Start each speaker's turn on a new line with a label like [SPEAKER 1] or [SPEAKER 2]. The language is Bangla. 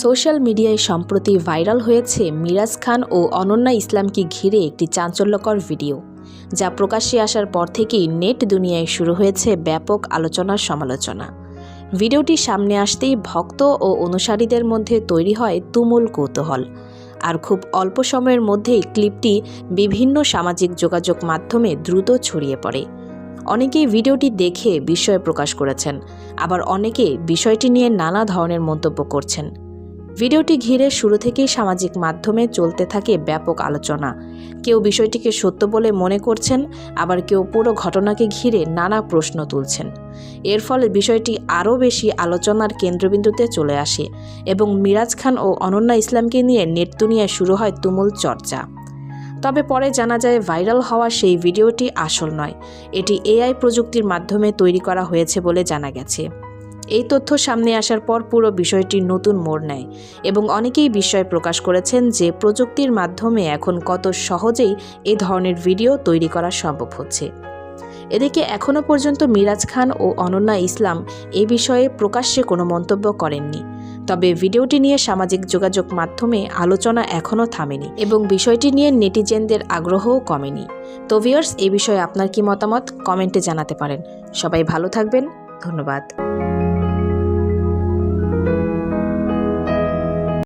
[SPEAKER 1] সোশ্যাল মিডিয়ায় সম্প্রতি ভাইরাল হয়েছে মিরাজ খান ও অনন্যা ইসলামকে ঘিরে একটি চাঞ্চল্যকর ভিডিও, যা প্রকাশ্যে আসার পর থেকেই নেট দুনিয়ায় শুরু হয়েছে ব্যাপক আলোচনার সমালোচনা। ভিডিওটি সামনে আসতেই ভক্ত ও অনুসারীদের মধ্যে তৈরি হয় তুমুল কৌতূহল, আর খুব অল্প সময়ের মধ্যেই ক্লিপটি বিভিন্ন সামাজিক যোগাযোগ মাধ্যমে দ্রুত ছড়িয়ে পড়ে। অনেকেই ভিডিওটি দেখে বিস্ময় প্রকাশ করেছেন, আবার অনেকে বিষয়টি নিয়ে নানা ধরনের মন্তব্য করছেন। ভিডিওটি ঘিরে শুরু থেকেই সামাজিক মাধ্যমে চলতে থাকে ব্যাপক আলোচনা। কেউ বিষয়টিকে সত্য বলে মনে করছেন, আবার কেউ পুরো ঘটনাকে ঘিরে নানা প্রশ্ন তুলছেন। এর ফলে বিষয়টি আরও বেশি আলোচনার কেন্দ্রবিন্দুতে চলে আসে এবং মিরাজ খান ও অনন্যা ইসলামকে নিয়ে নেট দুনিয়ায় শুরু হয় তুমুল চর্চা। তবে পরে জানা যায় ভাইরাল হওয়া সেই ভিডিওটি আসল নয়, এটি এআই প্রযুক্তির মাধ্যমে তৈরি করা হয়েছে বলে জানা গেছে। এই তথ্য সামনে আসার পর পুরো বিষয়টি নতুন মোড় নেয় এবং অনেকেই বিস্ময় প্রকাশ করেছেন যে প্রযুক্তির মাধ্যমে এখন কত সহজেই এই ধরনের ভিডিও তৈরি করা সম্ভব হচ্ছে। এদিকে এখনও পর্যন্ত মিরাজ খান ও অনন্যা ইসলাম এই বিষয়ে প্রকাশ্যে কোনো মন্তব্য করেননি। তবে ভিডিওটি নিয়ে সামাজিক যোগাযোগ মাধ্যমে আলোচনা এখনও থামেনি এবং বিষয়টি নিয়ে নেটিজেনদের আগ্রহও কমেনি। তো ভিউয়ার্স, এই বিষয়ে আপনার কি মতামত কমেন্টে জানাতে পারেন। সবাই ভালো থাকবেন, ধন্যবাদ।